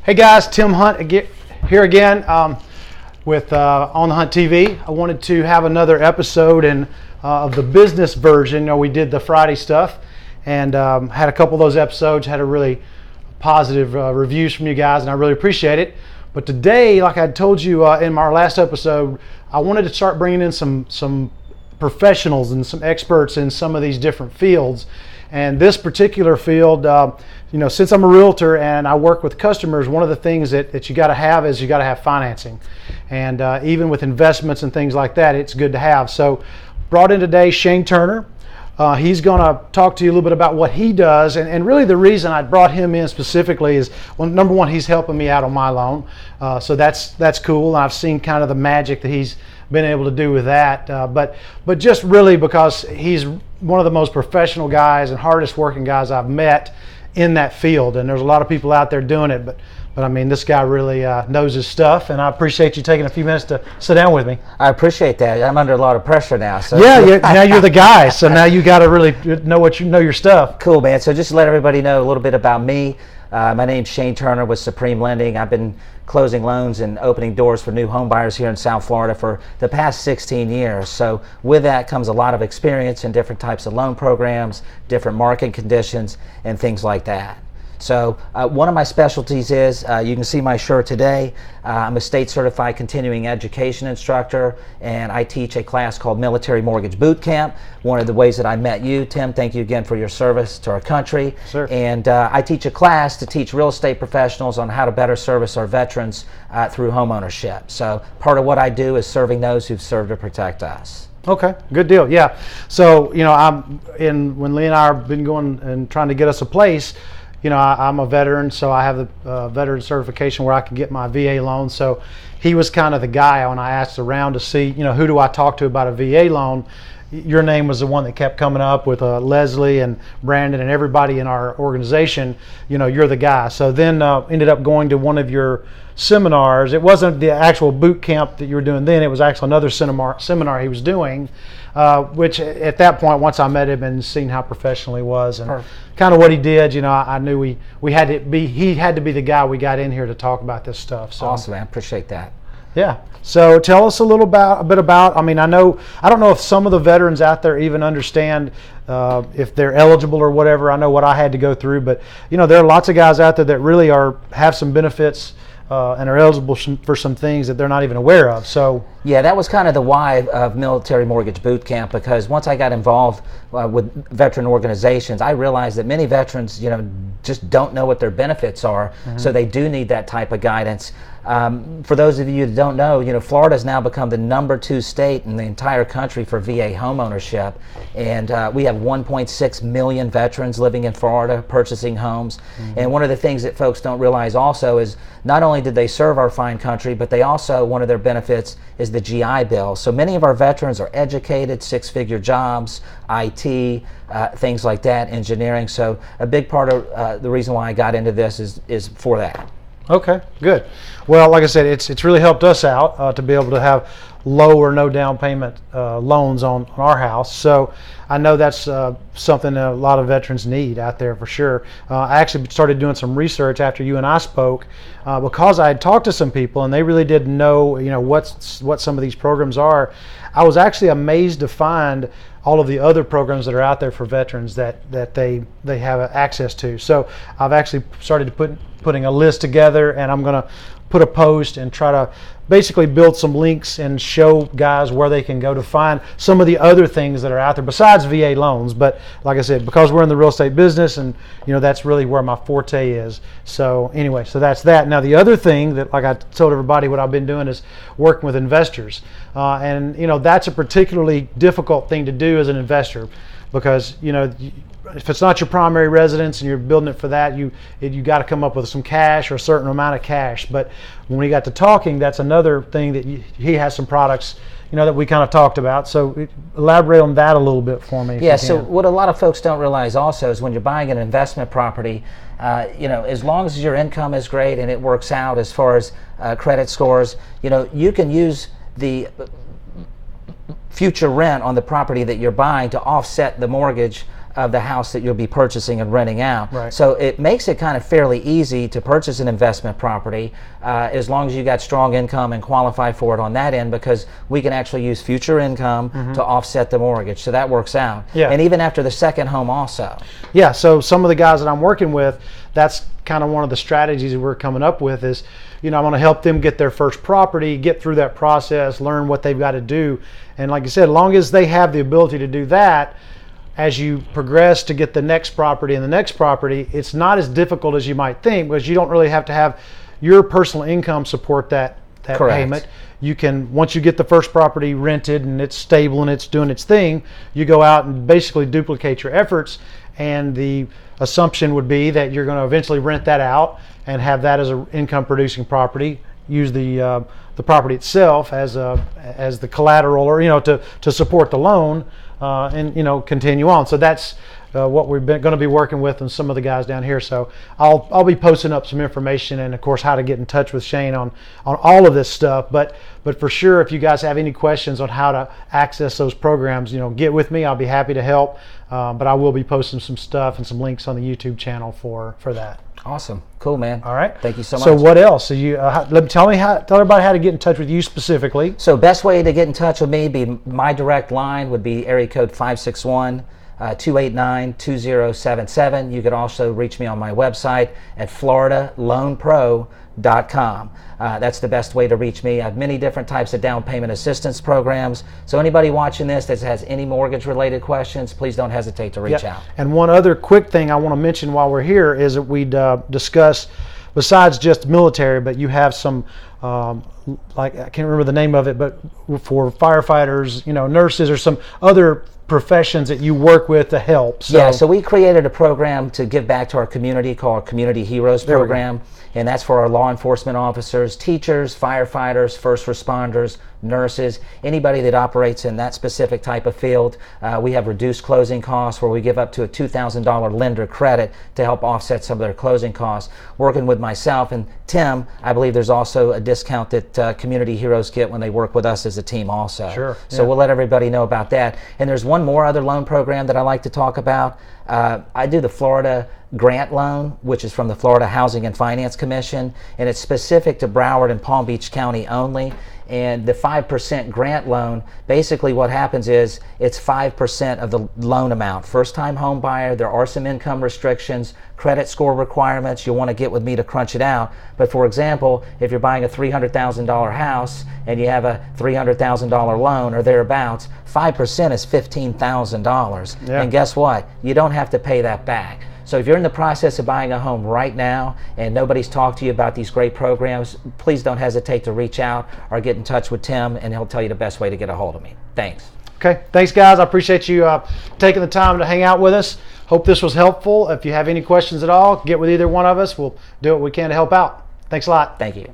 Hey guys, Tim Hunt here again with On the Hunt TV. I wanted to have another episode of the business version. You know, we did the Friday stuff and had a couple of those episodes, had a really positive reviews from you guys, and I really appreciate it. But today, like I told you in our last episode, I wanted to start bringing in some professionals and some experts in some of these different fields. And this particular field, you know, since I'm a realtor and I work with customers, one of the things that you got to have is you got to have financing. And even with investments and things like that, it's good to have. So brought in today Shane Turner. He's going to talk to you a little bit about what he does. And really the reason I brought him in specifically is, well, number one, he's helping me out on my loan. So that's cool. I've seen kind of the magic that he's been able to do with that. But just really because he's one of the most professional guys and hardest working guys I've met in that field. And there's a lot of people out there doing it, but I mean, this guy really knows his stuff, and I appreciate you taking a few minutes to sit down with me. I appreciate that. I'm under a lot of pressure now. So yeah, now you're the guy, so now you got to really know your stuff. Cool, man. So just to let everybody know a little bit about me. My name's Shane Turner with Supreme Lending. I've been closing loans and opening doors for new home buyers here in South Florida for the past 16 years. So with that comes a lot of experience in different types of loan programs, different market conditions, and things like that. So one of my specialties is, you can see my shirt today, I'm a state certified continuing education instructor, and I teach a class called Military Mortgage Boot Camp. One of the ways that I met you, Tim, thank you again for your service to our country. Sure. And I teach a class to teach real estate professionals on how to better service our veterans through homeownership. So part of what I do is serving those who've served to protect us. Okay, good deal. Yeah. So, you know, when Lee and I have been going and trying to get us a place, you know, I'm a veteran, so I have the veteran certification where I can get my VA loan. So he was kind of the guy when I asked around to see, you know, who do I talk to about a VA loan. Your name was the one that kept coming up with Leslie and Brandon and everybody in our organization. You know, you're the guy. So then ended up going to one of your seminars. It wasn't the actual boot camp that you were doing then. It was actually another seminar he was doing, which at that point, once I met him and seen how professional he was and kind of what he did, you know, I knew he had to be the guy we got in here to talk about this stuff. So awesome, man. Appreciate that. Yeah. So tell us a bit about. I mean, I don't know if some of the veterans out there even understand if they're eligible or whatever. I know what I had to go through, but you know, there are lots of guys out there that really have some benefits and are eligible for some things that they're not even aware of. So yeah, that was kind of the why of Military Mortgage Boot Camp, because once I got involved with veteran organizations, I realized that many veterans, you know, just don't know what their benefits are. Mm-hmm. So they do need that type of guidance. For those of you that don't know, you know, Florida has now become the #2 state in the entire country for VA home ownership, and we have 1.6 million veterans living in Florida purchasing homes. Mm-hmm. And one of the things that folks don't realize also is not only did they serve our fine country, but they also, one of their benefits is the GI Bill. So many of our veterans are educated, 6-figure jobs, IT, things like that, engineering. So a big part of the reason why I got into this is for that. Okay, good. Well, like I said, it's really helped us out to be able to have low or no down payment loans on our house. So I know that's something that a lot of veterans need out there for sure. I actually started doing some research after you and I spoke because I had talked to some people and they really didn't know, you know, what some of these programs are. I was actually amazed to find all of the other programs that are out there for veterans that they have access to. So I've actually started putting a list together, and I'm going to put a post and try to basically build some links and show guys where they can go to find some of the other things that are out there besides VA loans. But like I said, because we're in the real estate business, and you know, that's really where my forte is. So anyway, so that's that. Now the other thing that, like I told everybody, what I've been doing is working with investors, and you know, that's a particularly difficult thing to do as an investor, because you know, if it's not your primary residence and you're building it for that, you got to come up with some cash or a certain amount of cash. But when we got to talking, that's another thing that he has some products, you know, that we kind of talked about. So elaborate on that a little bit for me. Yeah, so what a lot of folks don't realize also is when you're buying an investment property, you know, as long as your income is great and it works out as far as credit scores, you know, you can use the future rent on the property that you're buying to offset the mortgage of the house that you'll be purchasing and renting out. Right. So it makes it kind of fairly easy to purchase an investment property as long as you got strong income and qualify for it on that end, because we can actually use future income to offset the mortgage. So that works out. Yeah. And even after the second home also. Yeah, so some of the guys that I'm working with, that's kind of one of the strategies that we're coming up with is, I'm going to help them get their first property, get through that process, learn what they've got to do. And like I said, as long as they have the ability to do that, as you progress to get the next property and the next property, it's not as difficult as you might think, because you don't really have to have your personal income support that Correct. payment. You can, once you get the first property rented and it's stable and it's doing its thing, you go out and basically duplicate your efforts. And the assumption would be that you're going to eventually rent that out and have that as an income producing property. Use the property itself as the collateral, or to support the loan, and continue on. So that's what we're going to be working with, and some of the guys down here. So I'll be posting up some information, and of course how to get in touch with Shane on all of this stuff. But for sure, if you guys have any questions on how to access those programs, get with me. I'll be happy to help. But I will be posting some stuff and some links on the YouTube channel for that. Awesome. Cool, man. All right. Thank you so much. So what else? So you tell everybody how to get in touch with you specifically. So best way to get in touch with me, my direct line would be area code 561-289-2077. You could also reach me on my website at floridaloanpro.com. That's the best way to reach me. I have many different types of down payment assistance programs. So anybody watching this that has any mortgage related questions, please don't hesitate to reach out. And one other quick thing I want to mention while we're here is that we'd discuss, besides just military, but you have some, like I can't remember the name of it, but for firefighters, nurses, or some other professions that you work with to help. So we created a program to give back to our community called Community Heroes Program, and that's for our law enforcement officers, teachers, firefighters, first responders, nurses, anybody that operates in that specific type of field. We have reduced closing costs where we give up to a $2,000 lender credit to help offset some of their closing costs. Working with myself and Tim, I believe there's also a discount that Community Heroes get when they work with us as a team also. Sure. So we'll let everybody know about that. And there's one more other loan program that I like to talk about. I do the Florida Grant Loan, which is from the Florida Housing and Finance Commission, and it's specific to Broward and Palm Beach County only. And the 5% grant loan, basically what happens is it's 5% of the loan amount. First time home buyer, there are some income restrictions, credit score requirements. You'll want to get with me to crunch it out. But for example, if you're buying a $300,000 house and you have a $300,000 loan or thereabouts, 5% is $15,000. Yeah. And guess what? You don't have to pay that back. So if you're in the process of buying a home right now and nobody's talked to you about these great programs, please don't hesitate to reach out or get in touch with Tim, and he'll tell you the best way to get a hold of me. Thanks. Okay. Thanks, guys. I appreciate you taking the time to hang out with us. Hope this was helpful. If you have any questions at all, get with either one of us. We'll do what we can to help out. Thanks a lot. Thank you.